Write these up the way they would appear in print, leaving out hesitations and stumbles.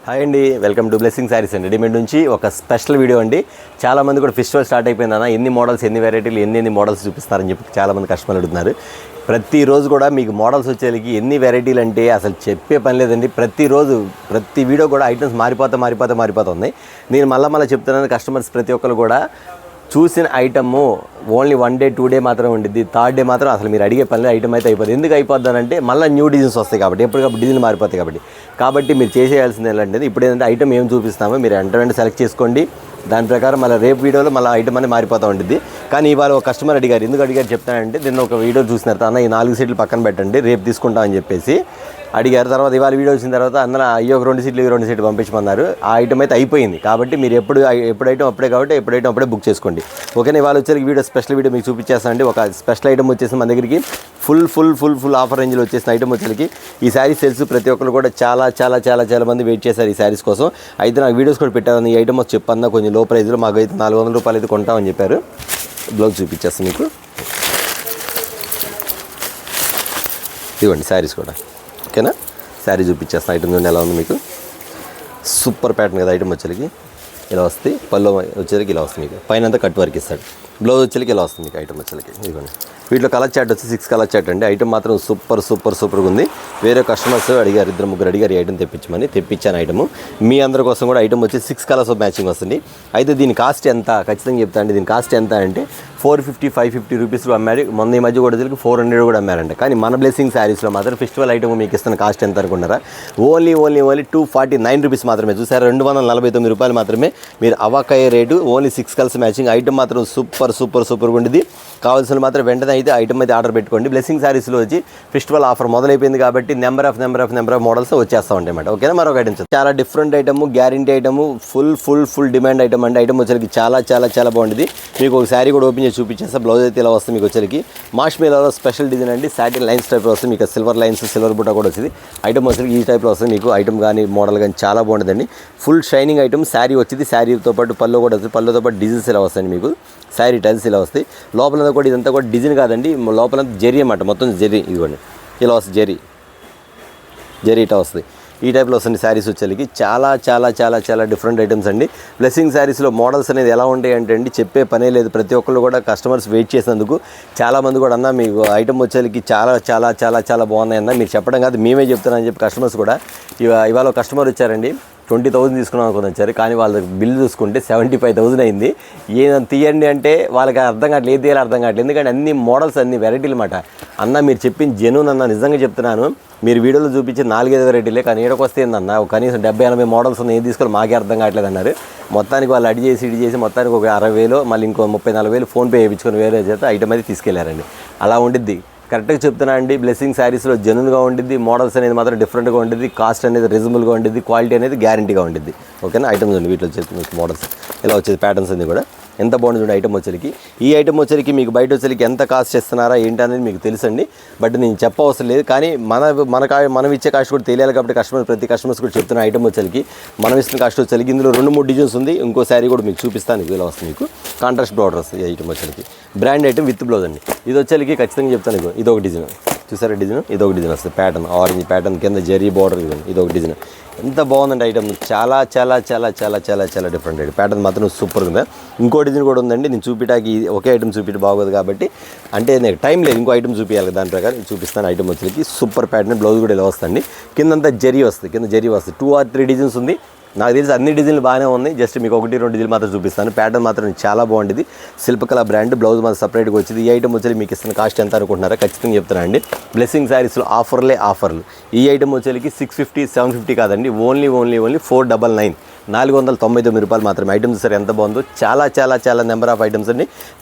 Hi అండి, welcome to blessing saris అండి. Readymade నుంచి ఒక స్పెషల్ వీడియో అండి. చాలామంది కూడా ఫెస్టివల్ స్టార్ట్ అయిపోయిందన్న ఎన్ని మోడల్స్, ఎన్ని వెరైటీలు, ఎన్ని మోడల్స్ చూపిస్తారని చెప్పి చాలామంది కస్టమర్లు అడుగుతున్నారు. ప్రతిరోజు కూడా మీకు మోడల్స్ వచ్చేకి ఎన్ని వెరైటీలు అంటే అసలు చెప్పే పని లేదండి. ప్రతిరోజు ప్రతి వీడియో కూడా ఐటమ్స్ మారిపోతుంది. నేను మళ్ళీ చెప్తున్నాను, కస్టమర్స్ ప్రతి ఒక్కరు కూడా చూసిన ఐటము ఓన్లీ 1 డే 2 డే మాత్రం ఉండిద్ది. 3rd డే మాత్రం అసలు మీరు అడిగే పని ఐటమ్ అయితే అయిపోతుంది. ఎందుకు అయిపోద్దానంటే మళ్ళీ న్యూ డిజైన్స్ వస్తాయి కాబట్టి, ఎప్పటికప్పుడు డిజైన్ మారిపోతాయి కాబట్టి మీరు చేసేయాల్సింది ఏంటంటే ఇప్పుడు ఏంటంటే ఐటమ్ ఏం చూపిస్తామో మీరు వెంటనే సెలెక్ట్ చేసుకోండి. దాని ప్రకారం మళ్ళీ రేపు వీడియోలో మళ్ళీ ఐటమ్ అనేది మారిపోతూ ఉంటుంది. కానీ ఇవాళ ఒక కస్టమర్ అడిగారు, ఎందుకు అడిగారు చెప్తానంటే, నిన్న ఒక వీడియో చూసినారు, అన్న ఈ 4 సీట్లు పక్కన పెట్టండి రేపు తీసుకుంటామని చెప్పేసి అడిగారు. తర్వాత ఇవాళ వీడియో వచ్చిన తర్వాత అన్న అయ్యో ఒక 2 సీట్లు పంపించమన్నారు. ఆ ఐటమ్ అయితే అయిపోయింది కాబట్టి మీరు ఎప్పుడు ఐటమ్ అప్పుడే కాబట్టి ఎప్పుడు ఐటమ్ అప్పుడే బుక్ చేసుకోండి. ఓకేనా. ఇవాళ వచ్చేసి వీడియో స్పెషల్ వీడియో మీకు చూపించేస్తానండి. ఒక స్పెషల్ ఐటమ్ వచ్చేసి మన దగ్గరికి ఫుల్ ఆఫర్ రేంజ్లో వచ్చేసిన ఐటమ్ వచ్చేసరికి ఈ శారీస్ తెలుసు, ప్రతి ఒక్కరు కూడా చాలా మంది వెయిట్ చేశారు ఈ శారీస్ కోసం. అయితే నాకు వీడియోస్ కూడా పెట్టాను. ఈ ఐటమ్ వచ్చి చెప్పన్నా కొంచెం లో ప్రైస్లో మాకు అయితే 400 రూపాయలు అయితే కొంటామని చెప్పారు. బ్లౌజ్ చూపించేస్తాను మీకు. ఇవ్వండి శారీస్ కూడా. ఓకేనా. శారీ చూపించేస్తాను. ఐటమ్ చూడండి ఎలా ఉంది మీకు. సూపర్ ప్యాటర్న్ కదా ఐటమ్ వచ్చేసరికి. ఇలా వస్తుంది. పళ్ళు వచ్చేసరికి ఇలా వస్తుంది మీకు. పైన అంతా కట్ వర్క్ ఇస్తాడు. బ్లౌజ్ వచ్చేసరికి ఇలా వస్తుంది మీకు ఐటమ్ వచ్చేసరికి. ఇదిగోండి. వీటిలో కలర్ చార్ట్ వచ్చి 6 కలర్ చార్ట్ అండి. ఐటమ్ మాత్రం సూపర్గా ఉంది. వేరే కస్టమర్స్ అడిగారు, 2-3 అడిగారు ఈ ఐటమ్ తెప్పించాను ఐటమ్. మీ అందరి కోసం కూడా ఐటమ్ వచ్చి 6 కలర్స్ ఆఫ్ మ్యాచింగ్ వస్తుంది. అయితే దీని కాస్ట్ ఎంత ఖచ్చితంగా చెప్తా అండి. దీని కాస్ట్ ఎంత అంటే 450-550 రూపీస్లో అమ్మారు. మొన్న ఈ మధ్య కూడా 400 కూడా అమ్మారంట. కానీ మన బ్లెస్సింగ్ శారీస్లో మాత్రం ఫెస్టివల్ ఐటమ్ మీకు ఇస్తున్న కాస్ట్ ఎంత అనుకున్నారా? ఓన్లీ 249 రూపీస్ మాత్రమే. చూసారా, 249 రూపాయలు మాత్రమే. మీరు అవాకాయ rate. Only 6 colours matching. Item మాత్రం సూపర్గా ఉండేది. కావాల్సిన మాత్రం వెంటనే అయితే ఐటమ్ అయితే ఆర్డర్ పెట్టుకోండి. బ్లెస్సింగ్ శారీస్లో వచ్చి ఫెస్టివల్ ఆఫర్ మొదలైపోయింది కాబట్టి నెంబర్ ఆఫ్ మోడల్స్ వచ్చేస్తూ ఉంటాయి అన్నమాట. ఓకేనా. మరొక ఐటమ్స్ చాలా different item, guarantee item, full demand item అండి. ఐటమ్ వచ్చరికి చాలా బాగుంటుంది. మీకు ఒక శారీ కూడా ఓపెన్ చేసి చూపించేస్తా. బ్లౌజ్ అయితే ఇలా వస్తుంది మీకు వచ్చరికి. మాష్ మేలలో స్పెషల్ డిజైన్ అండి. సాటిన్ లైన్స్ టైప్లో వస్తుంది మీకు. సిల్వర్ లైన్స్, సిల్వర్ బుట్ట కూడా వస్తుంది. ఐటమ్ వచ్చరికి ఈ టైప్లో వస్తుంది మీకు. ఐటమ్ కానీ మోడల్ కానీ చాలా బాగుంటుందండి. Full shining item. శారీ వచ్చింది. శారీతో పాటు పళ్ళు కూడా వస్తుంది. పళ్ళుతో పాటు డిజైన్స్ ఇలా వస్తాయండి మీకు. శారీ టైల్స్ ఇలా వస్తాయి. లోపల కూడా ఇదంతా కూడా డిజైన్ కాదండి, లోపల జరీ అన్నమాట. మొత్తం జరీ. ఇదిగోండి ఇలా వస్తుంది. జరీ ఇట్లా వస్తుంది. ఈ టైప్లో వస్తుంది శారీస్ వచ్చేసరికి. చాలా డిఫరెంట్ ఐటమ్స్ అండి. బ్లెస్సింగ్ శారీస్లో మోడల్స్ అనేది ఎలా ఉంటాయి అంటే అండి చెప్పే పనే లేదు. ప్రతి ఒక్కళ్ళు కూడా కస్టమర్స్ వెయిట్ చేసినందుకు చాలామంది కూడా అన్న మీకు ఐటమ్ వచ్చేసరికి చాలా బాగున్నాయి అన్న, మీరు చెప్పడం కాదు మేమే చెప్తున్నామని చెప్పి కస్టమర్స్ కూడా. ఇవాళ కస్టమర్ వచ్చారండి, 20,000 తీసుకున్నాం అనుకుని వచ్చారు. కానీ వాళ్ళ బిల్ చూసుకుంటే 75,000 అయింది. ఏదైనా తీయండి అంటే వాళ్ళకి అర్థం కావట్లేదు, ఏది తీయాలి అర్థం కావట్లేదు. ఎందుకంటే అన్ని మోడల్స్, అన్ని వెరైటీలు అన్నమాట. అన్న మీరు చెప్పింది జెన్యూన్ అన్న, నిజంగా చెప్తున్నాను. మీరు వీడియోలో చూపించి 4-5 వెరైటీలే, కానీ ఏడకి వస్తే ఏందన్న కనీసం 70-80 మోడల్స్ ఉన్నాయి, ఏం తీసుకోవాలి మాకే అర్థం కావట్లేదు అన్నారు. మొత్తానికి వాళ్ళు ఇడి చేసి మొత్తానికి ఒక 60,000 మళ్ళీ ఇంకో 30-40,000 ఫోన్పే చేయించుకొని వేరే చేత ఐటమ్ అయితే తీసుకెళ్లారండి. అలా ఉండిద్ది. కరెక్ట్గా చెప్తున్నా అండి. బ్లెస్సింగ్ శారీస్లో జెన్యూన్గా ఉండిద్ది. మోడల్స్ అనేది మాత్రం డిఫరెంట్గా ఉండిద్ది. కాస్ట్ అనేది రీజనబుల్గా ఉండిద్ది. క్వాలిటీ అనేది గ్యారంటీగా ఉండిద్ది. ఓకేనా. ఐటమ్స్ ఉంది వీటిలో వచ్చేసి మీకు మోడల్స్ ఇలా వచ్చేది. ప్యాటర్న్స్ అన్ని కూడా ఎంత బాగుంటుంది చూడండి. ఐటమ్ వచ్చరికి ఈ ఐటమ్ వచ్చరికి మీకు బయట వచ్చరికి ఎంత కాస్ట్ చేస్తున్నారా ఏంటి అనేది మీకు తెలుసండి. బట్ నేను చెప్పవసరం లేదు. కానీ మనం ఇచ్చే కాస్ట్ కూడా తెలియాలి కాబట్టి ప్రతి కస్టమర్స్ కూడా చెప్తున్న ఐటమ్ వచ్చరికి మనం ఇస్తున్న కాస్ట్ వచ్చరికి ఇందులో 2-3 డిజైన్స్ ఉంది. ఇంకో శారీ కూడా మీకు చూపిస్తాను. ఇలా వస్తుంది మీకు. కాంట్రాస్ట్ బార్డర్ వస్తుంది ఈ ఐటమ్ వచ్చరికి. బ్రాండ్ ఐటమ్ విత్ బ్లౌజ్ అండి. ఇది వచ్చరికి ఖచ్చితంగా చెప్తాను. ఇది ఒక డిజైన్ చూసారా, డిజైన్ ఇది ఒక డిజైన్ వస్తుంది. ప్యాటర్న్ ఆరెంజ్ ప్యాటర్న్ కింద జరీ బార్డర్. ఇది ఒక డిజైన్. ఎంత బాగుందండి ఐటమ్. చాలా డిఫరెంట్ ఐటమ్. ప్యాటర్న్ మాత్రం సూపర్గా ఉంది. ఇంకో డిజైన్ కూడా ఉందండి. నేను చూపించడానికి ఒకే ఐటమ్ చూపించడం బాగోదు కాబట్టి, అంటే నాకు టైం లేదు, ఇంకో ఐటమ్ చూపించాలి. దాని ప్రకారం చూపిస్తాను. ఐటమ్ వచ్చేసి సూపర్ ప్యాటర్న్. బ్లౌజ్ కూడా ఇలా వస్తుంది. కిందంతా జరీ వస్తుంది. 2 or 3 డిజైన్స్ ఉంది. నాకు తెలిసి అన్ని డిజైన్లు బాగానే ఉన్నాయి. జస్ట్ మీకు 1-2 డిజైన్లు మాత్రం చూపిస్తాను. ప్యాటర్న్ మాత్రం చాలా బాగుంటుంది. శిల్పకళ బ్రాండ్. బ్లౌజ్ మాత్రం సపరేట్గా వచ్చింది. ఈ ఐటమ్ వచ్చి మీకు ఇస్తున్న కాస్ట్ ఎంత అనుకుంటున్నారా? ఖచ్చితంగా చెప్తానండి. బ్లెస్సింగ్ శారీస్లో ఆఫర్లు. ఈ ఐటమ్ వచ్చేకి 650-750 కాదండి. ఓన్లీ 499 499 రూపాయలు మాత్రమే. ఐటమ్స్ సరే ఎంత బాగుందో. చాలా నెంబర్ ఆఫ్ ఐటమ్స్ అండి.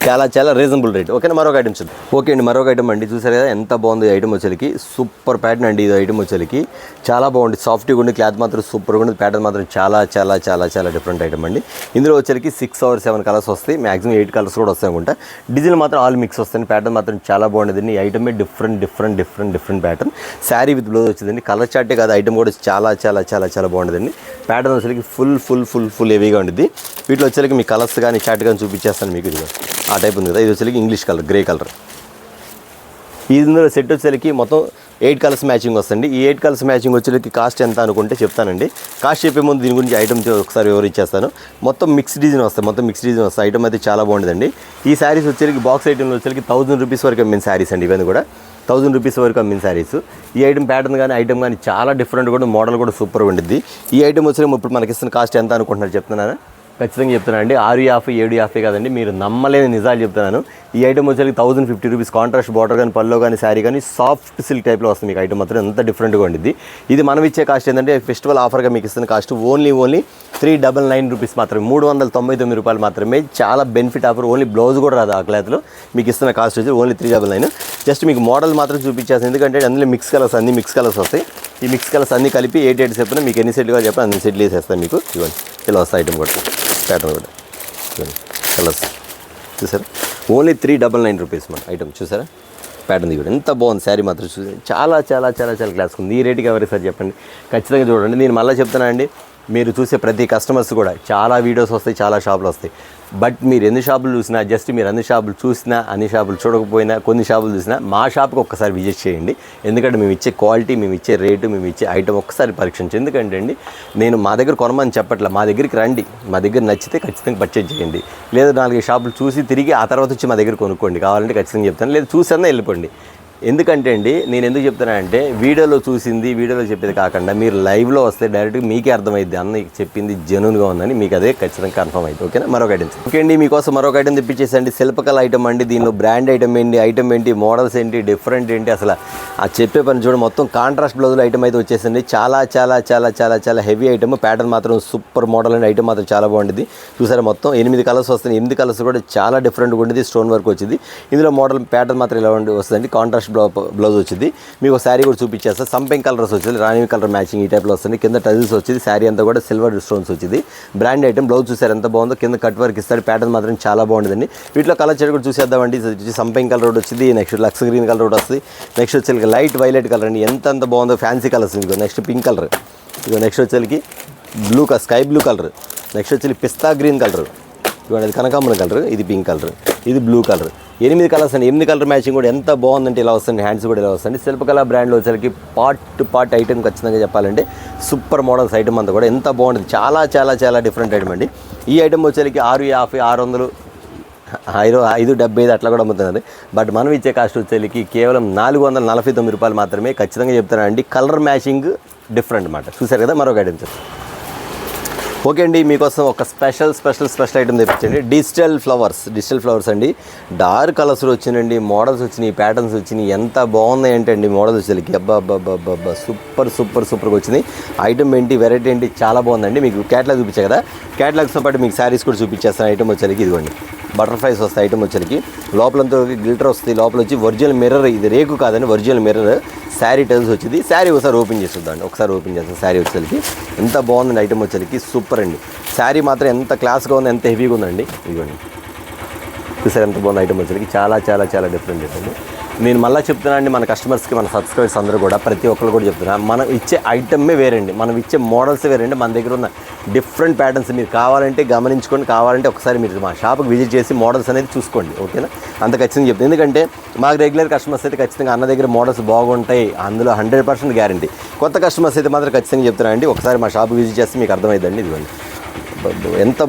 చాలా రీజనబుల్ రేట్. ఓకేనా. మరొక ఐటమ్స్ ఓకే అండి. మరొక ఐటమ్ అండి. చూసారు కదా ఎంత బాగుంది ఐటమ్ వచ్చేకి. సూపర్ ప్యాటర్న్ అండి. ఇది ఐటమ్ వచ్చేకి చాలా బాగుంది. సాఫ్ట్గా ఉండి క్లాత్ మాత్రం సూపర్గా ఉంది. ప్యాటర్న్ మాత్రం చాలా డిఫరెంట్ ఐటమ్ అండి. ఇందులో వచ్చేకి 6 or 7 కలర్స్ వస్తాయి. మ్యాక్సిమం 8 కలర్స్ కూడా వస్తాయి అనుకుంటా. డిజైన్ మాత్రం ఆల్ మిక్స్ వస్తాయి. ప్యాటర్న్ మాత్రం చాలా బాగుంటుంది. ఈ ఐటమే different pattern. Sari with blouse వచ్చిందండి. కలర్ చార్టే కాదు, ఐటమ్ కూడా చాలా బాగుంటుందండి. ప్యాటర్న్ వచ్చేకి ఫుల్ హెవీగా ఉంటుంది. వీటిలో వచ్చేకి మీ కలర్స్ కానీ చార్ట్ కానీ చూపించేస్తాను మీకు. ఇది ఆ టైప్ ఉంది కదా. ఇది వచ్చేకి ఇంగ్లీష్ కలర్, గ్రే కలర్. ఇందులో సెట్ వచ్చేకి మొత్తం 8 కలర్స్ మ్యాచింగ్ వస్తుంది. ఈ 8 కలర్స్ మ్యాచింగ్ వచ్చేకి కాస్ట్ ఎంత అనుకుంటే చెప్తానండి. కాస్ట్ చెప్పే ముందు దీని గురించి ఐటమ్ ఒకసారి వివరించేస్తాను. మొత్తం మిక్స్ డిజైన్ వస్తాయి. ఐటమ్ అయితే చాలా బాగుంటుందండి. ఈ శారీస్ వచ్చేకి బాక్స్ ఐటమ్లో వచ్చేకి 1000 రూపీస్ వరకు అమ్మిన శారీస్ అండి. ఇవన్నీ కూడా 1000 రూపీస్ వరకు అమ్మిన శారీస్. ఈ ఐటమ్ ప్యాటర్న్ కానీ ఐటమ్ కానీ చాలా డిఫరెంట్ కూడా, మోడల్ కూడా సూపర్గా ఉండిద్ది. ఈ ఐటమ్ వచ్చేకి ఇప్పుడు మనకి ఇస్తున్న కాస్ట్ ఎంత అనుకుంటున్నారు చెప్తున్నారా? ఖచ్చితంగా చెప్తున్నానండి. 650 750 కాదండి, మీరు నమ్మలేని నిజాలు చెప్తున్నాను. ఈ ఐటమ్ వచ్చేసి 1050 రూపీస్. కాంట్రాస్ట్ బార్డర్ కానీ, పల్లో కానీ, శారీ కానీ సాఫ్ట్ సిల్క్ టైప్లో వస్తుంది మీకు. ఐటమ్ మాత్రం ఎంత డిఫరెంట్గా ఉండిద్ది. ఇది మనం ఇచ్చే కాస్ట్ ఏంటంటే ఫెస్టివల్ ఆఫర్గా మీకు ఇస్తున్న కాస్ట్ ఓన్లీ 399 రూపీస్ మాత్రమే, 399 రూపాయలు మాత్రమే. చాలా బెనిఫిట్ ఆఫర్. ఓన్లీ బ్లౌజ్ కూడా రాదు ఆ క్లాత్లో. మీకు ఇస్తున్న కాస్ట్ వచ్చి ఓన్లీ 399. జస్ట్ మీకు మోడల్ మాత్రం చూపించేస్తాను, ఎందుకంటే అందులో మిక్స్ కలర్స్ వస్తాయి. ఈ మిక్స్ కలర్స్ అన్నీ కలిపి 8 సెట్న మీకు ఎన్ని సెట్లు కావాలి చెప్పండి, అన్ని సెట్లు వేసేస్తాను మీకు. ఇవ్వండి, ఇలా వస్తాయి ఐటమ్ కూడా, ప్యాటర్న్ కూడా కలర్స్ చూసారా. ఓన్లీ 399 రూపీస్ మన ఐటమ్ చూసారా. ప్యాటర్న్ కూడా ఎంత బాగుంది. శారీ మాత్రం చూసి చాలా చాలా చాలా చాలా క్లాస్ ఉంది. ఈ రేటుకి ఎవరికి సార్ చెప్పండి, ఖచ్చితంగా చూడండి. నేను మళ్ళీ చెప్తానండి, మీరు చూసే ప్రతి కస్టమర్స్ కూడా చాలా వీడియోస్ వస్తాయి, చాలా షాపులు వస్తాయి. బట్ మీరు ఎన్ని షాపులు చూసినా, జస్ట్ మీరు అన్ని షాపులు చూసినా, అన్ని షాపులు చూడకపోయినా, కొన్ని షాపులు చూసినా మా షాప్కి ఒక్కసారి విజిట్ చేయండి. ఎందుకంటే మేము ఇచ్చే క్వాలిటీ, మేము ఇచ్చే రేటు, మేము ఇచ్చే ఐటమ్ ఒక్కసారి పరీక్షించండి. ఎందుకంటే అండి, నేను మా దగ్గర కొనమని చెప్పట్లా, మా దగ్గరికి రండి, మా దగ్గర నచ్చితే ఖచ్చితంగా పర్చేజ్ చేయండి. లేదా 4 షాపులు చూసి తిరిగి ఆ తర్వాత వచ్చి మా దగ్గర కొనుక్కోండి. కావాలంటే ఖచ్చితంగా చెప్తాను, లేదా చూసన్నా వెళ్ళిపోండి. ఎందుకంటే అండి, నేను ఎందుకు చెప్తానంటే వీడియోలో చూసింది వీడియోలో చెప్పేది కాకుండా మీరు లైవ్లో వస్తే డైరెక్ట్గా మీకే అర్థమైద్ది, అన్న చెప్పింది జెన్యూన్గా ఉందని మీకు అదే ఖచ్చితంగా కన్ఫర్మ్ అయితే. ఓకేనా. మరొక ఐటమ్ ఓకే అండి, మీకోసం మరొక ఐటమ్ తెప్పించేసండి. శిల్పకళ ఐటమ్ అండి. దీనిలో బ్రాండ్ ఐటమ్ ఏంటి, మోడల్స్ ఏంటి, డిఫరెంట్ ఏంటి, అసలు ఆ చెప్పే పని చూడ. మొత్తం కాంట్రాస్ట్ బ్లౌజులు ఐటమ్ అయితే వచ్చేసింది. చాలా చాలా చాలా చాలా చాలా హెవీ ఐటమ్. ప్యాటర్న్ మాత్రం సూపర్ మోడల్ అండి. ఐటమ్ మాత్రం చాలా బాగుంటుంది. చూసారా, మొత్తం 8 కలర్స్ వస్తాయి. 8 కలర్స్ కూడా చాలా డిఫరెంట్గా ఉంటుంది. స్టోన్ వర్క్ వచ్చింది. ఇందులో మోడల్ ప్యాటర్న్ మాత్రం ఇలా వస్తుందండి. కాంట్రాస్ట్ బ్లౌజ్ వచ్చింది. మీకు శారీ కూడా చూపించేస్తా. సంపింగ్ కలర్స్ వచ్చింది, రాణి కలర్ మ్యాచింగ్ ఈ టైప్లో వస్తుంది. కింద టజిల్స్ వచ్చింది. శారీ అంతా కూడా సిల్వర్ స్టోన్స్ వచ్చింది. Brand item. బ్లౌజ్ చూసారు ఎంత బాగుందో. కింద కట్ వర్క్ ఇస్తాడు. ప్యాటర్న్ మాత్రం చాలా బాగుంటుందండి. వీటిలో కలర్ షేడ్ కూడా చూసేద్దామండి. సంపింగ్ కలర్ ఒకటి వచ్చింది. నెక్స్ట్ లక్స్ గ్రీన్ కలర్ ఒకటి వస్తుంది. నెక్స్ట్ వచ్చేకి లైట్ వైలెట్ కలర్ అండి. ఎంత బాగుందో, ఫ్యాన్సీ కలర్స్. ఇదిగో నెక్స్ట్ పింక్ కలర్. ఇదిగో నెక్స్ట్ వచ్చేకి స్కై బ్లూ కలర్. నెక్స్ట్ వచ్చి పిస్తా గ్రీన్ కలర్. ఇవ్వండి, అది కనకాంబరం కలర్. ఇది పింక్ కలర్. ఇది బ్లూ కలర్. 8 కలర్స్ అండి. 8 కలర్ మ్యాచింగ్ కూడా ఎంత బాగుందంటే ఇలా వస్తుంది. హ్యాండ్స్ కూడా ఇలా వస్తుంది. శిల్పకళ బ్రాండ్లో వచ్చేసరికి పార్ట్ ఐటమ్ ఖచ్చితంగా చెప్పాలంటే సూపర్ మోడల్స్ ఐటమ్ అంతా కూడా ఎంత బాగుంటుంది. చాలా చాలా చాలా డిఫరెంట్ ఐటమ్ అండి. ఈ ఐటమ్ వచ్చేసరికి 650 600 570 అట్లా కూడా అమ్ముతున్నారు. బట్ మనం ఇచ్చే కాస్ట్ వచ్చేసరికి కేవలం 449 రూపాయలు మాత్రమే. ఖచ్చితంగా చెప్తానండి, కలర్ మ్యాచింగ్ డిఫరెంట్ అన్నమాట. చూసారు కదా. మరొక ఐటమ్ చెప్తాను. ఓకే అండి, మీకోసం ఒక స్పెషల్ ఐటమ్ తెప్పించండి. డిజిటల్ ఫ్లవర్స్ అండి. డార్క్ కలర్స్లో వచ్చినాయండి. మోడల్స్ వచ్చినాయి, ప్యాటర్న్స్ వచ్చినాయి. ఎంత బాగున్నాయి ఏంటండి మోడల్స్ వచ్చేసరికి. అబ్బా సూపర్గా వచ్చినాయి. ఐటమ్ ఏంటి, వెరైటీ ఏంటి, చాలా బాగుందండి. మీకు క్యాటలాగ్ చూపించాయి కదా, క్యాటలాగ్స్తో పాటు మీకు శారీస్ కూడా చూపించేస్తాను. ఐటమ్ వచ్చేసరికి ఇదిగోండి, బటర్ఫ్లైస్ వస్తాయి. ఐటమ్ వచ్చేసరికి లోపలంతా గ్లిటర్ వస్తుంది. లోపల వచ్చి ఒరిజినల్ మిర్రర్, ఇది రేకు కాదండి, ఒరిజినల్ మిర్రర్. శారీ టైల్స్ వచ్చింది. శారీ ఒకసారి ఓపెన్ చేస్తుందండి. ఒకసారి ఓపెన్ చేస్తాను. శారీ వచ్చేసరికి ఎంత బాగుందండి. ఐటమ్ వచ్చేసరికి సూపర్ అండి. శారీ మాత్రం ఎంత క్లాస్గా ఉంది, ఎంత హెవీగా ఉందండి. ఇదిగోండి, చూసారు ఎంత బాగుంది. ఐటమ్ వచ్చేసరికి చాలా చాలా చాలా డిఫరెంట్ అండి. నేను మళ్ళీ చెప్తున్నా అండి, మన కస్టమర్స్కి, మన సబ్స్క్రైబర్స్ అందరూ కూడా, ప్రతి ఒక్కరు కూడా చెప్తున్నా, మనం ఇచ్చే ఐటమే వేరండి, మనం ఇచ్చే మోడల్స్ వేరండి. మన దగ్గర ఉన్న డిఫరెంట్ ప్యాటర్న్స్ మీరు కావాలంటే గమనించుకోండి. కావాలంటే ఒకసారి మీరు మా షాప్కి విజిట్ చేసి మోడల్స్ అనేది చూసుకోండి. ఓకేనా. అంత ఖచ్చితంగా చెప్తాను. ఎందుకంటే మాకు రెగ్యులర్ కస్టమర్స్ అయితే ఖచ్చితంగా అన్న దగ్గర మోడల్స్ బాగుంటాయి, అందులో 100% గ్యారంటీ. కొత్త కస్టమర్స్ అయితే మాత్రం ఖచ్చితంగా చెప్తానండి, ఒకసారి మా షాప్కి విజిట్ చేస్తే మీకు అర్థమైందండి. ఇదిగోండి, ఎంత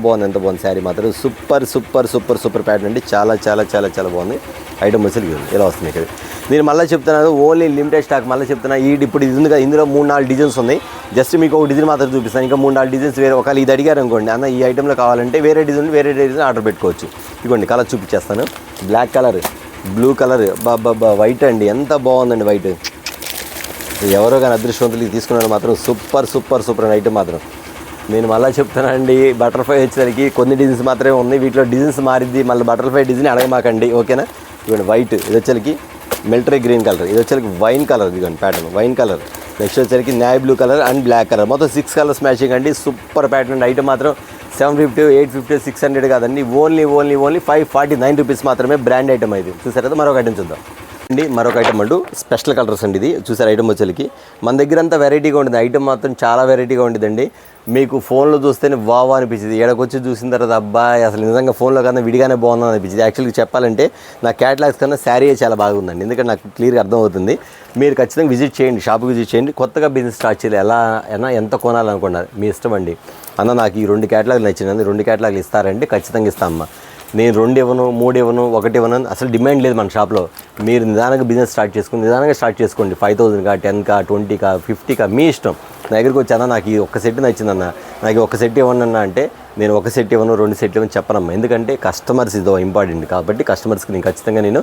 బాగుంది శారీ మాత్రం. సూపర్ ప్యాటర్న్ అండి. చాలా చాలా చాలా చాలా బాగుంది. ఐటమ్ వచ్చి ఇలా వస్తుంది ఇక్కడ. నేను మళ్ళీ చెప్తున్నాను, ఓన్లీ లిమిటెడ్ స్టాక్. మళ్ళీ చెప్తున్నా, ఇప్పుడు ఇది ఉంది కదా, ఇందులో 3-4 డిజైన్స్ ఉన్నాయి. జస్ట్ మీకు ఒక డిజైన్ మాత్రం చూపిస్తాను. ఇంకా 3-4 డిజైన్స్ వేరే. ఒకవేళ ఇది అడిగారు అనుకోండి, అన్న ఈ ఐటెంలో కావాలంటే వేరే డిజైన్ ఆర్డర్ పెట్టుకోవచ్చు. ఇదిగోండి, కలర్ చూపించేస్తాను. Black colour, blue colour, white అండి. ఎంత బాగుందండి వైట్. ఎవరో కానీ అదృష్టవంతులు తీసుకున్నాను మాత్రం సూపర్ ఐటమ్ మాత్రం. నేను మళ్ళీ చెప్తానండి, బటర్ఫ్లై వచ్చేసరికి కొన్ని డిజైన్స్ మాత్రమే ఉన్నాయి. వీటిలో డిజైన్స్ మారిద్ది. మళ్ళీ బటర్ఫ్లై డిజైన్ అడగమాకండి. ఓకేనా. ఇదిగోండి వైట్, ఇది వచ్చేసరికి మిలిటరీ గ్రీన్ కలర్, ఇది వచ్చేసరికి వైన్ కలర్. ఇదిగోండి ప్యాటర్న్ వైన్ కలర్. నెక్స్ట్ వచ్చేసరికి navy blue colour and black colour. మొత్తం 6 కలర్స్ మ్యాచింగ్ అండి. Super pattern. ఐటమ్ మాత్రం 750, 850, 600 కాదండి. ఓన్లీ 549 రూపీస్ మాత్రమే. బ్రాండ్ ఐటమ్ ఇది. చూసారు కదా. మరొక ఐటమ్ చూద్దాం. అండి మరొక ఐటమ్ అంటూ స్పెషల్ కలర్స్ అండి. ఇది చూసారు ఐటమ్ వచ్చేకి మన దగ్గర అంతా వెరైటీగా ఉంటుంది. ఐటమ్ మాత్రం చాలా వెరైటీగా ఉంటుందండి. మీకు ఫోన్లో చూస్తేనే వావ్ అనిపించింది. ఏడకొచ్చి చూసిన తర్వాత అబ్బాయి అసలు నిజంగా ఫోన్లో కన్నా విడిగానే బాగుందని అనిపించింది. యాక్చువల్గా చెప్పాలంటే నా క్యాటలాగ్స్ కన్నా శారీ చాలా బాగుందండి. ఎందుకంటే నాకు క్లియర్గా అర్థమవుతుంది. మీరు ఖచ్చితంగా విజిట్ చేయండి, షాప్కి విజిట్ చేయండి. కొత్తగా బిజినెస్ స్టార్ట్ చేయాలి, ఎలా ఎంత కొనాలనుకున్నారు మీ ఇష్టం అండి. అన్న నాకు ఈ 2 క్యాటలాగ్లు నచ్చినది, 2 క్యాటలాగ్లు ఇస్తారంటే ఖచ్చితంగా ఇస్తామమ్మా. నేను 2 ఇవ్వను, 3 ఇవ్వను, 1 ఇవ్వను అసలు డిమాండ్ లేదు మన షాప్లో. మీరు నిదానంగా బిజినెస్ నిదానంగా స్టార్ట్ చేసుకోండి. 5,000కా, 10కా, 20కా, 50కా మీ ఇష్టం. నా దగ్గరికి వచ్చానా నాకు ఈ ఒక్క సెట్ నచ్చిందన్న, నాకు ఒక సెట్ ఇవ్వనన్నా అంటే నేను ఒక సెట్ ఇవ్వను, 2 సెట్లు ఇవ్వని చెప్పనమ్మా. ఎందుకంటే కస్టమర్స్ ఇదో ఇంపార్టెంట్ కాబట్టి కస్టమర్స్కి నేను ఖచ్చితంగా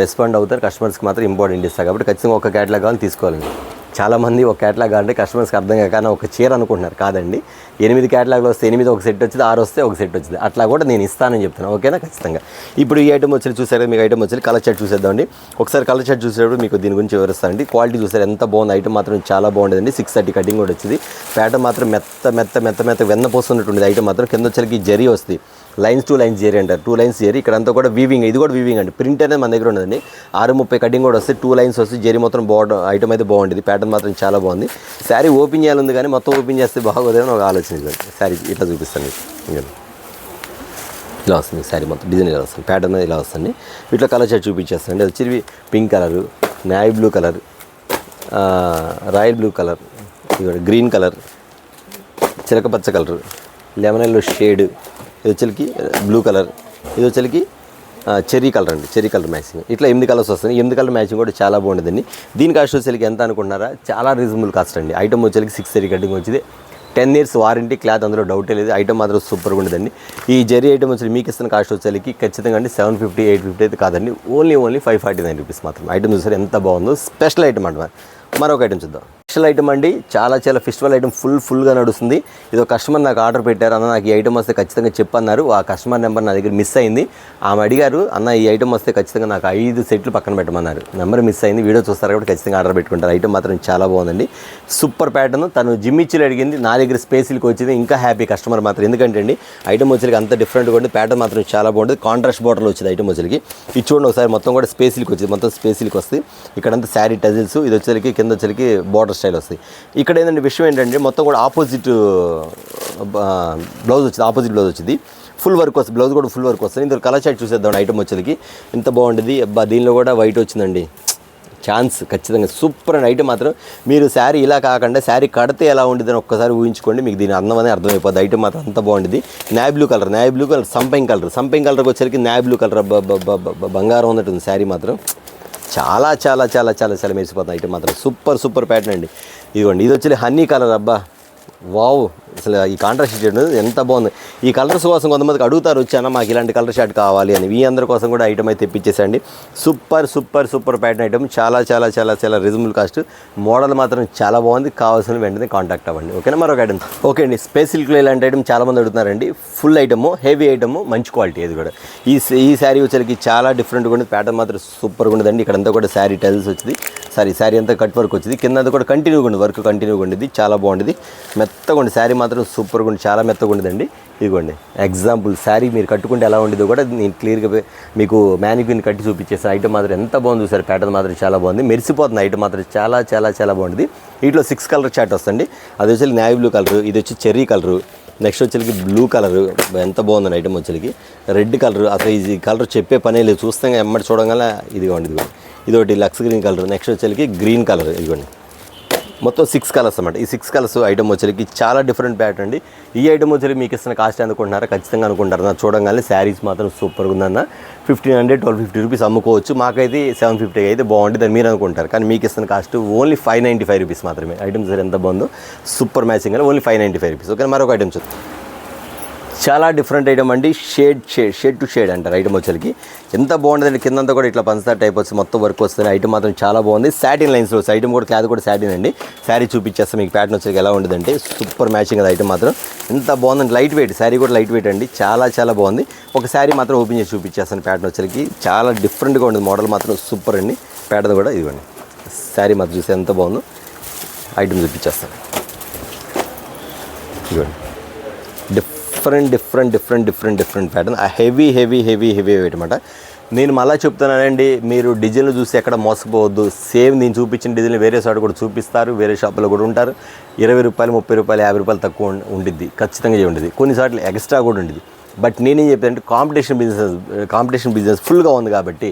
రెస్పాండ్ అవుతాను. కస్టమర్స్కి మాత్రం ఇంపార్టెంట్ ఇస్తాను కాబట్టి ఖచ్చితంగా ఒక క్యాటలాగ్ కావాలని తీసుకోవాలండి. చాలామంది ఒక క్యాటలాగ్ అంటే కస్టమర్స్కి అర్థం కాక ఒక చీర అనుకుంటున్నారు. కాదండి, 8 క్యాటలాగ్లు వస్తే 8 ఒక సెట్ వచ్చింది, 6 వస్తే ఒక సెట్ వచ్చింది. అట్లా కూడా నేను ఇస్తానని చెప్తాను. ఓకేనా? ఖచ్చితంగా. ఇప్పుడు ఈ ఐటమ్ వచ్చి చూసారు, మీకు ఐటమ్ వచ్చి కలర్ చార్ట్ చూసేద్దామండి. ఒకసారి కలర్ చార్ట్ చూసేటప్పుడు మీకు దీని గురించి వివరిస్తానండి. క్వాలిటీ చూసారు ఎంత బాగుంది. ఐటమ్ మాత్రం చాలా బాగుండేదండి. 630 కటింగ్ కూడా వచ్చింది. ప్యాటర్న్ మాత్రం మెత్త వెన్నపోస్తున్నట్టుంది. ఐటమ్ మాత్రం కింద వచ్చరికి జరీ వస్తుంది. లైన్స్ 2 లైన్స్ జరీ అంటారు. 2 లైన్స్ జరీ. ఇక్కడంతా కూడా వీవింగ్, ఇది కూడా వీవింగ్ అండి. ప్రింట్ అనేది మన దగ్గర ఉండదండి. 630 కటింగ్ కూడా వస్తే 2 లైన్స్ వస్తే జరీ మొత్తం బాగుంటుంది. ఐటమ్ అయితే బాగుంటుంది. ప్యాటర్న్ మాత్రం చాలా బాగుంది. శారీ ఓపెన్ చేయాలి కానీ మొత్తం ఓపెన్ చేస్తే బాగోదేమో ఒక ఆలోచన. శారీ ఇట్లా చూపిస్తాను మీకు. ఇలా వస్తుంది శారీ మొత్తం డిజైన్ ఇలా వస్తుంది. ప్యాటర్న్ ఇలా వస్తుంది. ఇట్లా కలర్ షర్ట్ చూపించేస్తానండి. అది వచ్చి pink colour, navy blue colour, royal blue colour, ఇది గ్రీన్ కలర్, చిలకపచ్చ కలర్, లెమన్ ఎల్లో షేడ్, ఇది వచ్చేకి బ్లూ కలర్, ఇది వచ్చేకి చెర్రీ కలర్ అండి. Cherry colour matching. ఇట్లా 8 కలర్స్ వస్తుంది. 8 కలర్ మ్యాచింగ్ కూడా చాలా బాగుంటుందండి. దీని కాస్ట్ వచ్చేకి ఎంత అనుకుంటున్నారా? చాలా రీజనబుల్ కాస్ట్ అండి. ఐటమ్ వచ్చేకి 630 కటింగ్ వచ్చింది. 10 years వారంటీ, క్లాత్ అందులో డౌటే లేదు. ఐటమ్ మాత్రం సూపర్గా ఉండదండి. ఈ జరీ ఐటమ్ వచ్చి మీకు ఇస్తున్న కాస్ట్ వచ్చేకి ఖచ్చితంగా అండి 750, 850 అయితే కాదండి. ఓన్లీ 549 రూపీస్ మాత్రం. ఐటమ్ చూసారు ఎంత బాగుందో. స్పెషల్ ఐటమ్ అంట. మరొక ఐటమ్ చూద్దాం. స్పెషల్ ఐటమ్ అండి. చాలా ఫెస్టివల్ ఐటమ్ ఫుల్గా నడుస్తుంది. ఇది ఒక కస్టమర్ నాకు ఆర్డర్ పెట్టారు. అన్న నాకు ఈ ఐటమ్ వస్తే ఖచ్చితంగా చెప్పన్నారు. ఆ కస్టమర్ నెంబర్ నా దగ్గర మిస్ అయింది. ఆమె అడిగారు, అన్న ఈ ఐటమ్ వస్తే ఖచ్చితంగా నాకు 5 సెట్లు పక్కన పెట్టమన్నారు. నెంబర్ మిస్ అయింది. వీడియో చూస్తారు కాబట్టి ఖచ్చితంగా ఆర్డర్ పెట్టుకుంటారు. ఐటమ్ మాత్రం చాలా బాగుందండి. Super pattern. తను జిమ్మిచ్చిలు అడిగింది, నా దగ్గర స్పేసిల్కి వచ్చింది. ఇంకా హ్యాపీ కస్టమర్ మాత్రం. ఎందుకంటే అండి ఐటమ్ వచ్చేకి అంత డిఫరెంట్గా ఉంటుంది. ప్యాటర్న్ మాత్రం చాలా బాగుంటుంది. కాంట్రాస్ట్ బోర్డర్లో వచ్చింది ఐటమ్ వచ్చేకి. ఇది చూడండి ఒకసారి. మొత్తం కూడా స్పేసిల్కి వచ్చింది. మొత్తం స్పేసిల్కి వస్తుంది. ఇక్కడంతా శారీ టజిల్స్, ఇది వచ్చేకి కింద వచ్చేకి బోర్డర్ స్టైల్ వస్తుంది. ఇక్కడ ఏంటంటే విషయం ఏంటంటే మొత్తం కూడా ఆపోజిట్ బ్లౌజ్ వచ్చింది. ఆపోజిట్ బ్లౌజ్ వచ్చింది. ఫుల్ వర్క్ వస్తుంది. బ్లౌజ్ కూడా ఫుల్ వర్క్ వస్తుంది. ఇందులో కలర్ చార్ట్ చూసేద్దాం. ఐటమ్ వచ్చేకి ఎంత బాగుంటుంది. అబ్బా దీనిలో కూడా వైట్ వచ్చిందండి. ఛాన్స్ ఖచ్చితంగా సూపర్ అండి. ఐటమ్ మాత్రం మీరు శారీ ఇలా కాకుండా శారీ కడితే ఎలా ఉంటుందని ఒక్కసారి ఊహించుకోండి. మీకు దీని అందం అనేది అర్థమైపోద్ది. ఐటమ్ మాత్రం అంత బాగుంటుంది. నేవీ బ్లూ కలర్, సంపింగ్ కలర్కి వచ్చేసరికి నేవీ బ్లూ కలర్ బంగారం ఉన్నట్టుంది. శారీ మాత్రం చాలా మెరిసిపోతుంది. ఐటమ్ మాత్రం సూపర్ ప్యాటర్న్ అండి. ఇదిగోండి, ఇది వచ్చి హనీ కలర్. అబ్బా వావ్, అసలు ఈ కాంట్రాస్ట్ షేడ్ ఎంత బాగుంది. ఈ కలర్స్ కోసం కొంతమందికి అడుగుతారు, వచ్చానా మాకు ఇలాంటి కలర్ షార్ట్ కావాలి అని. ఈ అందరి కోసం కూడా ఐటమ్ అయితే తెప్పించేసండి. Super pattern item. చాలా రీజనబుల్ కాస్ట్. మోడల్ మాత్రం చాలా బాగుంది. కావాల్సిన వెంటనే కాంటాక్ట్ అవ్వండి. ఓకేనా? మరొక ఐటమ్. ఓకే అండి, స్పేస్ సిల్క్లో ఇలాంటి ఐటమ్ చాలామంది అడుగుతున్నారండి. ఫుల్ ఐటమ్, హెవీ ఐటమ్, మంచి క్వాలిటీ. ఇది కూడా ఈ శారీ వచ్చేకి చాలా డిఫరెంట్గా ఉంటుంది. ప్యాటర్న్ మాత్రం సూపర్గా ఉండదండి. ఇక్కడంతా కూడా శారీ టైల్స్ వచ్చింది. శారీ అంతా కట్ వర్క్ వచ్చింది. కింద అంతా కూడా కంటిన్యూగా ఉంది. వర్క్ కంటిన్యూగా ఉండేది. చాలా బాగుండేది. మెత్తగా ఉంది. శారీ మాత్రం సూపర్గా ఉంది. చాలా మెత్తగా ఉండదండి. ఇదిగోండి ఎగ్జాంపుల్. శారీ మీరు కట్టుకుంటే ఎలా ఉండేదో కూడా నేను క్లియర్గా మీకు మ్యానిక్యూర్ని కట్టి చూపించేసాను. ఐటమ్ మాత్రం ఎంత బాగుంది చూసారు. ప్యాటర్న్ మాత్రం చాలా బాగుంది. మెరిసిపోతుంది. ఐటమ్ మాత్రం చాలా బాగుంది. వీటిలో 6 కలర్ చార్ట్ వస్తుంది. అది వచ్చి నేవీ బ్లూ కలర్, ఇది వచ్చి చెర్రీ కలరు, నెక్స్ట్ వచ్చేకి బ్లూ కలరు. ఎంత బాగుందండి ఐటమ్ వచ్చేకి. Red colour. అసలు ఈ కలర్ చెప్పే పనే లేదు. చూస్తే ఎమ్మటి చూడగానే ఇదిగోండి. ఇదొకటి లక్స్ గ్రీన్ కలర్. నెక్స్ట్ వచ్చేకి గ్రీన్ కలర్. ఇదిగోండి మొత్తం 6 కలర్స్ అన్నమాట. ఈ 6 కలర్స్ ఐటమ్ వచ్చేకి చాలా డిఫరెంట్ ప్యాటర్న్ అండి. ఈ ఐటమ్ వచ్చేకి మీకు ఇస్తున్న కాస్ట్ అనుకుంటున్నారా? ఖచ్చితంగా అనుకుంటారు. నాకు చూడగానే శారీస్ మాత్రం సూపర్గా ఉందన్న. 1,500, 1,250 రూపీస్ అమ్ముకోవచ్చు. మాకైతే 750 అయితే బాగుంటుంది అని మీరు అనుకుంటారు. కానీ మీకు ఇస్తున్న కాస్ట్ ఓన్లీ 595 రూపీస్ మాత్రమే. ఐటమ్ సరే ఎంత బాగుందో. సూపర్ మ్యాచింగ్ అని ఓన్లీ 595 రూపీస్. ఓకే, మరొక ఐటమ్ చూద్దాం. చాలా డిఫరెంట్ ఐటమ్ అండి. షేడ్ టు షేడ్ అంటారు ఐటమ్ వచ్చేకి. ఎంత బాగుంటుందండి. కిందంతా కూడా ఇట్లా పంచదార టైప్ వస్తుంది. మొత్తం వర్క్ వస్తుంది. ఐటమ్ మాత్రం చాలా బాగుంది. సాటిన్ లైన్స్లో ఐటమ్ కూడా, క్లాత్ కూడా సాటిన్ అండి. శారీ చూపించేస్తే మీకు ప్యాటర్న్ వచ్చేకి ఎలా ఉంటుందంటే సూపర్ మ్యాచింగ్ అది. ఐటమ్ మాత్రం ఎంత బాగుందండి. Light weight. శారీ కూడా లైట్ వెయిట్ అండి. చాలా బాగుంది. ఒక శారీ మాత్రం ఓపెన్ చేసి చూపించేస్తాను. ప్యాటర్న్ వచ్చేకి చాలా డిఫరెంట్గా ఉంటుంది. మోడల్ మాత్రం సూపర్ అండి. ప్యాటర్న్ కూడా ఇదిగోండి. శారీ మాత్రం చూస్తే ఎంత బాగుందో. ఐటమ్ చూపించేస్తాను. ఇదిగోండి డిఫరెంట్ ప్యాటర్న్. హెవీ అనమాట. నేను మళ్ళీ చెప్తున్నానండి, మీరు డిజైన్లు చూసి ఎక్కడ మోసపోవద్దు. సేమ్ నేను చూపించిన డిజైన్లు వేరే చోట కూడా చూపిస్తారు, వేరే షాపులో కూడా ఉంటారు. 20 రూపాయలు, 30 రూపాయలు, 50 రూపాయలు తక్కువ ఉండిద్ది, ఖచ్చితంగా ఉండేది. కొన్నిసార్లు ఎక్స్ట్రా కూడా ఉండేది. బట్ నేనేం చెప్తానంటే కాంపిటీషన్ బిజినెస్ ఫుల్గా ఉంది కాబట్టి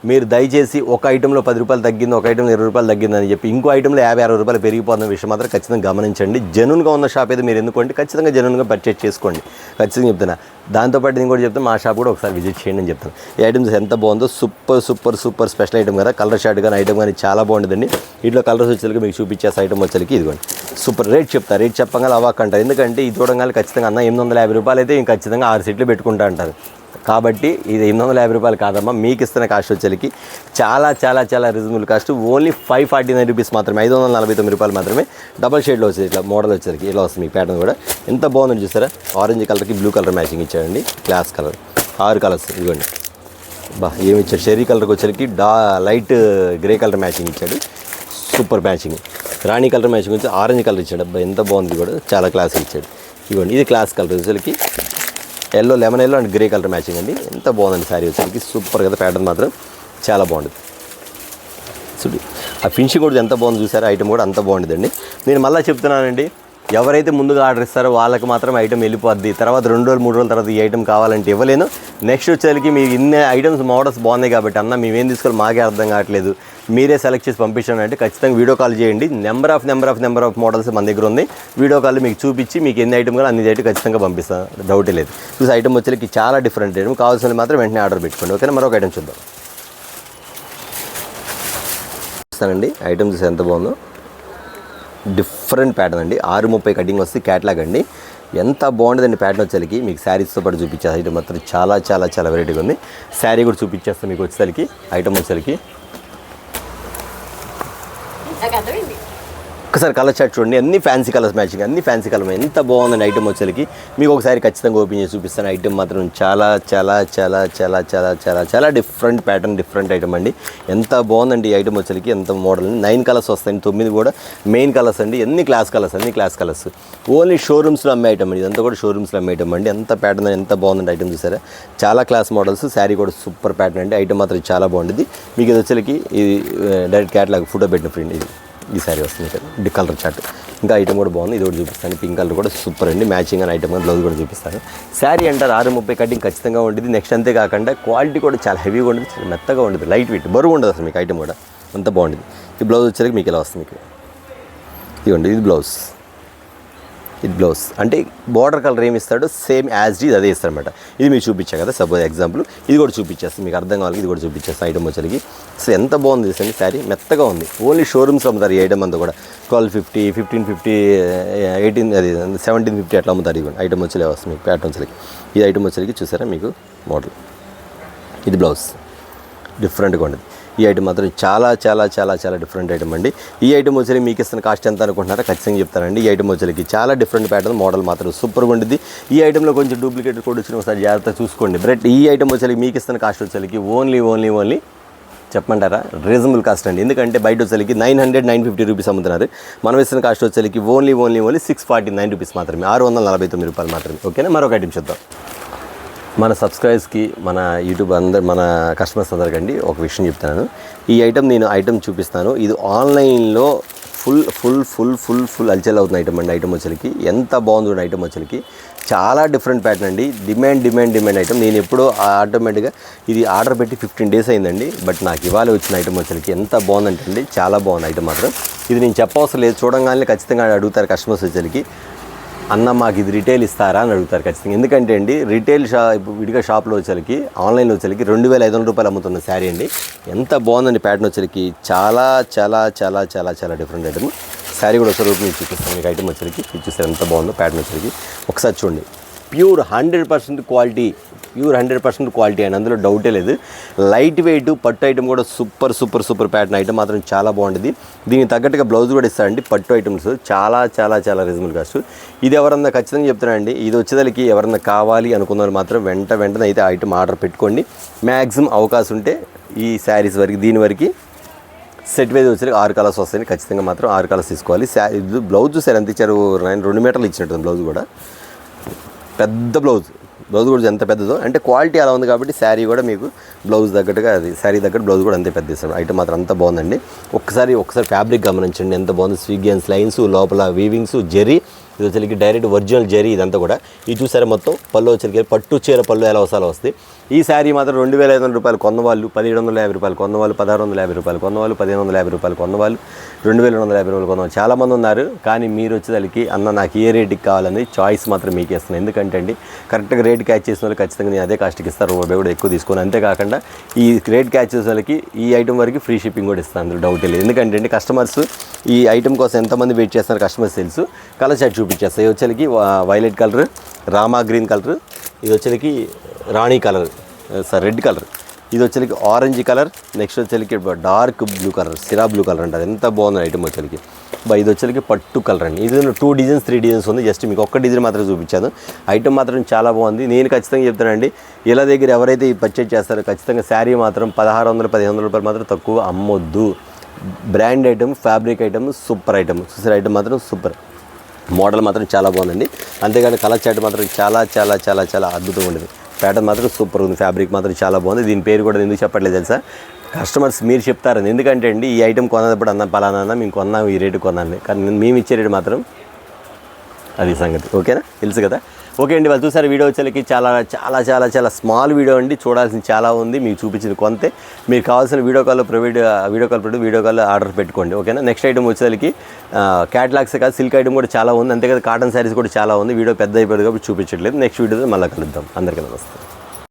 మీరు దయచేసి ఒక ఐటెంలో 10 రూపాయలు తగ్గింది, ఒక ఐటెంలో 20 రూపాయలు తగ్గిందని చెప్పి ఇంకో ఐటెంలో 50-60 రూపాయలు పెరిగిపోతున్న విషయం మాత్రం ఖచ్చితంగా గమనించండి. జెన్యూన్గా ఉన్న షాప్ అయితే మీరు ఎందుకంటే ఖచ్చితంగా జెన్యూన్గా పర్చేజ్ చేసుకోండి, ఖచ్చితంగా చెప్తున్నా. దాంతోపాటు నేను కూడా చెప్తాను, మా షాప్ కూడా ఒకసారి విజిట్ చేయండి అని చెప్తాను. ఈ ఐటమ్స్ ఎంత బాగుందో, సూపర్ స్పెషల్ ఐటమ్ కదా. కలర్ షార్ట్ కానీ ఐటమ్ కానీ చాలా బాగుంటుందండి. వీటిలో కలర్స్ వచ్చేసరికి మీకు చూపించేసి ఐటమ్ వచ్చేసరికి ఇదిగోండి సూపర్. రేట్ చెప్తా, రేట్ చెప్పగానే అవాకంటారు. ఎందుకంటే ఇది చూడగానే ఖచ్చితంగా అన్న 850 రూపాయలు అయితే ఇంక ఖచ్చితంగా 6 సెట్లు పెట్టుకుంటా అంటారు. కాబట్టి ఇది 850 రూపాయలు కాదమ్మా, మీకు ఇస్తున్న కాస్ట్ వచ్చేసరికి చాలా చాలా చాలా రీజనబుల్ కాస్ట్. ఓన్లీ 549 రూపీస్ మాత్రమే, 549 రూపాయలు మాత్రమే. డబల్ షేడ్లో వచ్చేది ఇట్లా మోడల్ వచ్చేసరికి ఇలా వస్తుంది. మీకు ప్యాటర్న్ కూడా ఎంత బాగుందని చూసారా. ఆరెంజ్ కలర్కి బ్లూ కలర్ మ్యాచింగ్ ఇచ్చాడండి, క్లాస్ కలర్. 6 కలర్స్ ఇదిగోండి. ఏమి ఇచ్చాడు, షెరీ కలర్కి వచ్చేసరికి లైట్ గ్రే కలర్ మ్యాచింగ్ ఇచ్చాడు, సూపర్ మ్యాచింగ్. రాణి కలర్ మ్యాచింగ్ వచ్చి ఆరెంజ్ కలర్ ఇచ్చాడు. ఎంత బాగుంది కూడా, చాలా క్లాస్ ఇచ్చాడు. ఇదిగోండి ఇది క్లాస్ కలర్ వచ్చేసరికి lemon yellow and grey colour matching అండి. ఎంత బాగుందండి శారీ వచ్చేసరికి, సూపర్ కదా. ప్యాటర్న్ మాత్రం చాలా బాగుంటుంది. చూడు ఆ ఫినిషింగ్ కూడా ఎంత బాగుంది చూసారా. ఐటమ్ కూడా అంత బాగుంటుందండి. నేను మళ్ళీ చెప్తున్నానండి, ఎవరైతే ముందుగా ఆర్డర్ ఇస్తారో వాళ్ళకి మాత్రం ఐటమ్ వెళ్ళిపోద్ది. తర్వాత 2 రోజులు 3 రోజుల తర్వాత ఈ ఐటమ్ కావాలంటే ఇవ్వలేను. నెక్స్ట్ వచ్చేసరికి మీకు ఇన్ని ఐటమ్స్ మోడల్స్ బాగున్నాయి కాబట్టి అన్న మేమేం తీసుకోవాలి మాకే అర్థం కావట్లేదు, మీరే సెలెక్ట్ చేసి పంపించాను అంటే ఖచ్చితంగా వీడియో కాల్ చేయండి. నెంబర్ ఆఫ్ మోడల్స్ మన దగ్గర ఉంది. వీడియో కాల్ మీకు చూపించి మీకు ఎన్ని ఐటమ్ కూడా అన్ని ఐటమ్ ఖచ్చితంగా పంపిస్తాను, డౌటే లేదు. చూసి ఐటమ్ వచ్చేసరికి చాలా డిఫరెంట్ ఐటమ్, కావాల్సిన మాత్రం వెంటనే ఆర్డర్ పెట్టుకోండి. ఓకేనా, మరొక ఐటమ్ చూద్దాం. చూస్తానండి ఐటమ్ చూసి ఎంత బాగుందో, డిఫరెంట్ ప్యాటర్న్ అండి. 630 కటింగ్ వస్తే క్యాట్లాగ్ అండి. ఎంత బాగుంటుందండి ప్యాటర్న్ వచ్చేసరికి. మీకు శారీస్తో పాటు చూపించే ఐటమ్ మాత్రం చాలా చాలా చాలా వెరైటీగా ఉంది. శారీ కూడా చూపించేస్తాను మీకు వచ్చేసరికి. ఐటమ్ వచ్చేసరికి ఒకసారి కలర్ చార్ట్ చూడండి, అన్ని ఫ్యాన్సీ కలర్స్ మ్యాచింగ్, అన్ని ఫ్యాన్సీ కలర్. ఎంత బాగుందండి ఐటమ్ వచ్చేసరికి. మీకు ఒకసారి ఖచ్చితంగా ఓపెన్ చేసి చూపిస్తాను. ఐటమ్ మాత్రం చాలా చాలా చాలా చాలా చాలా చాలా చాలా డిఫరెంట్ ప్యాటర్న్, డిఫరెంట్ ఐటమ్ అండి. ఎంత బాగుందండి ఈ ఐటమ్ వచ్చేసరికి. ఎంత మోడల్ 9 కలర్స్ వస్తాయండి, 9 కూడా మెయిన్ కలర్స్ అండి. అన్ని క్లాస్ కలర్స్. ఓన్లీ షోరూమ్స్లో అమ్మే ఐటమ్ అండి, ఇదంతా కూడా షోరూమ్స్లో అమ్మే ఐటమ్ అండి. ఎంత ప్యాటర్న్, ఎంత బాగుందండి ఐటమ్ చూసారా. చాలా క్లాస్ మోడల్స్. శారీ కూడా సూపర్ ప్యాటర్న్ అండి. ఐటమ్ మాత్రం చాలా బాగుంటుంది. మీకు ఇది వచ్చేసరికి ఇది డైరెక్ట్ క్యాట్లాగ్ ఫోటో పెట్టిన ఫ్రెండ్ ఇది. ఈ శారీ వస్తుంది ఇక్కడ కలర్ చార్ట్. ఇంకా ఐటమ్ కూడా బాగుంది, ఇది కూడా చూపిస్తాను. పింక్ కలర్ కూడా సూపర్ అండి, మ్యాచింగ్ అని ఐటమ్ బ్లౌజ్ కూడా చూపిస్తాను. శారీ అంటారు 630 కటింగ్ ఖచ్చితంగా ఉంటుంది. నెక్స్ట్ అంతేకాకుండా క్వాలిటీ కూడా చాలా హెవీగా ఉంటుంది, చాలా మెత్తగా ఉంటుంది, లైట్ వెయిట్, బరువు ఉండదు అసలు మీకు ఐటమ్ కూడా. అంత బాగుంటుంది. ఈ బ్లౌజ్ వచ్చేసరికి మీకు ఇలా వస్తుంది. మీకు ఇదిగోండి ఇది బ్లౌజ్. ఇది బ్లౌజ్ అంటే బార్డర్ కలర్ ఏమి ఇస్తాడో సేమ్ యాజ్ డీజ్ అదే ఇస్తారనమాట. ఇది మీకు చూపించా కదా సపోజ్ ఎగ్జాంపుల్, ఇది కూడా చూపించేస్తాను మీకు అర్థం కావాలి. ఇది కూడా చూపించేస్తాను ఐటమ్ వచ్చరికి. సో ఎంత బాగుంది చూసండి శారీ, మెత్తగా ఉంది. ఓన్లీ షోరూమ్స్ అమ్ముతారు ఈ ఐటమ్ అంతా కూడా. 1250, 1550, 18 అది 1750 అట్లా అమ్ముతారు. ఇది ఐటమ్ వచ్చి వస్తుంది మీకు ప్యాటర్న్ వచ్చరికి. ఈ ఐటమ్ వచ్చరికి చూసారా మీకు మోడల్. ఇది బ్లౌజ్ డిఫరెంట్గా ఉండదు. ఈ ఐటమ్ మాత్రం చాలా చాలా చాలా చాలా డిఫరెంట్ ఐటమ్ అండి. ఈ ఐటమ్ వచ్చి మీకు ఇస్తున్న కాస్ట్ ఎంత అనుకుంటున్నారో ఖచ్చితంగా చెప్తానండి. ఈ ఐటమ్ వచ్చేకి చాలా డిఫరెంట్ ప్యాటర్న్, మోడల్ మాత్రం సూపర్గా ఉంటుంది. ఈ ఐటమ్లో కొంచెం డూప్లికేట్ కూడా వచ్చిన ఒకసారి జాగ్రత్తగా చూసుకోండి. బట్ ఈ ఐటమ్ వచ్చేకి మీకు ఇస్తున్న కాస్ట్ వచ్చేకి ఓన్లీ చెప్పమంటారా రీజనబుల్ కాస్ట్ అండి. ఎందుకంటే బయట వచ్చేకి 900, 950 రూపీస్ అమ్ముతున్నారు. మనం ఇస్తున్న కాస్ట్ వచ్చేకి ఓన్లీ 649 రూపీస్ మాత్రమే, 649 రూపాయలు మాత్రమే. ఓకేనా, మరొక ఐటమ్ చూద్దాం. మన సబ్స్క్రైబర్స్కి, మన యూట్యూబ్ మన కస్టమర్స్ అందరికండి ఒక విషయం చెప్తాను. ఈ ఐటమ్ నేను చూపిస్తాను. ఇది ఆన్లైన్లో ఫుల్ అల్చల్ అవుతున్న ఐటమ్ అండి. ఐటమ్ వచ్చేకి ఎంత బాగుంది ఐటమ్ వచ్చేకి. చాలా డిఫరెంట్ ప్యాటర్న్ అండి. Demand item. నేను ఎప్పుడో ఆటోమేటిక్గా ఇది ఆర్డర్ పెట్టి 15 డేస్ అయిందండి. బట్ నాకు ఇవాళ వచ్చిన ఐటమ్ వచ్చేకి ఎంత బాగుందంటే అండి, చాలా బాగుంది ఐటమ్ మాత్రం. ఇది నేను చెప్పవసరం లేదు, చూడంగానే ఖచ్చితంగా అడుగుతారు కస్టమర్స్ వచ్చేకి, అన్న మాకు ఇది రిటైల్ ఇస్తారా అని అడుగుతారు ఖచ్చితంగా. ఎందుకంటే అండి రిటైల్ విడిగా షాప్లో వచ్చేకి, ఆన్లైన్లో వచ్చేకి 2500 రూపాయలు అమ్ముతున్న శారీ అండి. ఎంత బాగుందండి ప్యాటర్న్ వచ్చేకి. చాలా చాలా చాలా చాలా చాలా డిఫరెంట్ ఐటమ్. శారీ కూడా ఒకసారి రూపం చూపిస్తాను మీకు. ఐటమ్ వచ్చేకి చూపిస్తారు ఎంత బాగుందో ప్యాటర్న్ వచ్చేకి. ఒకసారి చూడండి, ప్యూర్ 100% క్వాలిటీ అండి, అందులో డౌటే లేదు. లైట్ వెయిట్ పట్టు ఐటమ్ కూడా సూపర్ ప్యాటర్న్ ఐటమ్ మాత్రం చాలా బాగుంటుంది. దీనికి తగ్గట్టుగా బ్లౌజ్ కూడా ఇస్తారండి. పట్టు ఐటమ్స్ చాలా చాలా చాలా రీజనబుల్ కాస్ట్. ఇది ఎవరన్నా ఖచ్చితంగా చెప్తున్నానండి, ఇది వచ్చేదానికి ఎవరన్నా కావాలి అనుకున్నారు మాత్రం వెంటనే అయితే ఐటమ్ ఆర్డర్ పెట్టుకోండి. మ్యాక్సిమం అవకాశం ఉంటే ఈ శారీస్ వరకు దీని వరకు సెట్ వైజ్ వచ్చి 6 కలర్స్ వస్తాయి. ఖచ్చితంగా మాత్రం 6 కలర్స్ తీసుకోవాలి. బ్లౌజ్ చూసారు ఎంత ఇచ్చారు, 2 మీటర్లు ఇచ్చినట్టు బ్లౌజ్ కూడా పెద్ద బ్లౌజ్. బ్లౌజ్ కూడా ఎంత పెద్దదో, అంటే క్వాలిటీ అలా ఉంది కాబట్టి శారీ కూడా మీకు బ్లౌజ్ తగ్గట్టుగా అది శారీ తగ్గట్టు బ్లౌజ్ కూడా అంతే పెద్ద ఇస్తాడు. ఐటమ్ మాత్రం అంత బాగుందండి. ఒకసారి ఫ్యాబ్రిక్ గమనించండి ఎంత బాగుంది. స్విగ్గన్స్ లైన్స్, లోపల వీవింగ్స్, జెరీ, ఇది వచ్చరికి డైరెక్ట్ ఒరిజినల్ జెరీ ఇదంతా కూడా. ఇది చూసారా మొత్తం పళ్ళు వచ్చరికి పట్టు చీర పళ్ళు ఎలా వస్తాలో వస్తాయి. ఈ శారీ మాత్రం 2500 రూపాయలు కొన్నవాళ్ళు, 1750 రూపాయలు కొన్నవాళ్ళు, 1650 రూపాయలు కొన్నవాళ్ళు, 1550 రూపాయలు కొన్నవాళ్ళు, 2250 రూపాయలు కొన్నవాళ్ళు చాలామంది ఉన్నారు. కానీ మీరు వచ్చేసరికి అన్న నాకు ఏ రేటుకి కావాలని చాయిస్ మాత్రం మీకు ఇస్తున్నాను. ఎందుకంటే అండి కరెక్ట్గా రేట్ క్యాచ్ చేసిన వాళ్ళు ఖచ్చితంగా నేను అదే కాస్ట్కి ఇస్తాను, రూపాయి కూడా ఎక్కువ తీసుకోను. అంతేకాకుండా ఈ రేట్ క్యాచ్ చేసే వాళ్ళకి ఈ ఐటమ్ వరకు ఫ్రీ షిప్పింగ్ కూడా ఇస్తాను, అందులో డౌట్ లేదు. ఎందుకంటే అండి కస్టమర్స్ ఈ ఐటమ్ కోసం ఎంతమంది వెయిట్ చేస్తున్నారు కస్టమర్స్ తెలుసు. కలర్ చార్ట్ చూపించేస్తాయి. ఇది వచ్చేసరికి వైలెట్ కలర్, రామా గ్రీన్ కలర్, ఇది వచ్చేసరికి రాణి కలర్, రెడ్ కలర్, ఇది వచ్చేసరికి ఆరెంజ్ కలర్, నెక్స్ట్ వచ్చేసరికి డార్క్ బ్లూ కలర్, సిరా బ్లూ కలర్ అంటారు. ఎంత బాగుంది ఐటమ్ వచ్చేసరికి. ఇది వచ్చేసరికి పట్టు కలర్ అండి. ఇది 2 డిజైన్స్ 3 డిజైన్స్ ఉంది. జస్ట్ మీకు ఒక్క డిజైన్ మాత్రం చూపించాను. ఐటమ్ మాత్రం చాలా బాగుంది. నేను ఖచ్చితంగా చెప్తానండి, ఇలా దగ్గర ఎవరైతే ఈ పర్చేజ్ చేస్తారో ఖచ్చితంగా శారీ మాత్రం 1600-1500 రూపాయలు మాత్రం తక్కువ అమ్మొద్దు. Brand item, fabric item, super item. చూసారు ఐటమ్ మాత్రం సూపర్, మోడల్ మాత్రం చాలా బాగుందండి. అంతేగాని కలర్ చార్ట్ మాత్రం చాలా చాలా చాలా చాలా అద్భుతంగా ఉండేది. ప్యాటర్న్ మాత్రం సూపర్ ఉంది, ఫ్యాబ్రిక్ మాత్రం చాలా బాగుంది. దీని పేరు కూడా ఎందుకు చెప్పట్లేదు తెలుసా, కస్టమర్స్ మీరు చెప్తారని. ఎందుకంటే అండి ఈ ఐటమ్ కొన్నప్పుడు అన్న పలానా మేము కొన్నాం ఈ రేటు కొన్నాను, కానీ మేము ఇచ్చే రేటు మాత్రం అది సంగతి. ఓకేనా, తెలుసు కదా. ఓకే అండి, వాళ్ళు చూసారు వీడియో వచ్చేసరికి చాలా చాలా చాలా చాలా స్మాల్ వీడియో అండి. చూడాల్సింది చాలా ఉంది, మీకు చూపించింది కొంతే. మీకు కావాల్సిన వీడియో కాల్ ఆర్డర్ పెట్టుకోండి. ఓకేనా. నెక్స్ట్ ఐటమ్ వచ్చేసరికి క్యాటలాగ్సే కాదు సిల్క్ ఐటమ్ కూడా చాలా ఉంది. అంతే కదా కాటన్ శారీస్ కూడా చాలా ఉంది. వీడియో పెద్ద అయిపోయింది కాబట్టి చూపించట్లేదు. నెక్స్ట్ వీడియోలో మళ్ళీ కలుద్దాం. అందరికీ నమస్తే.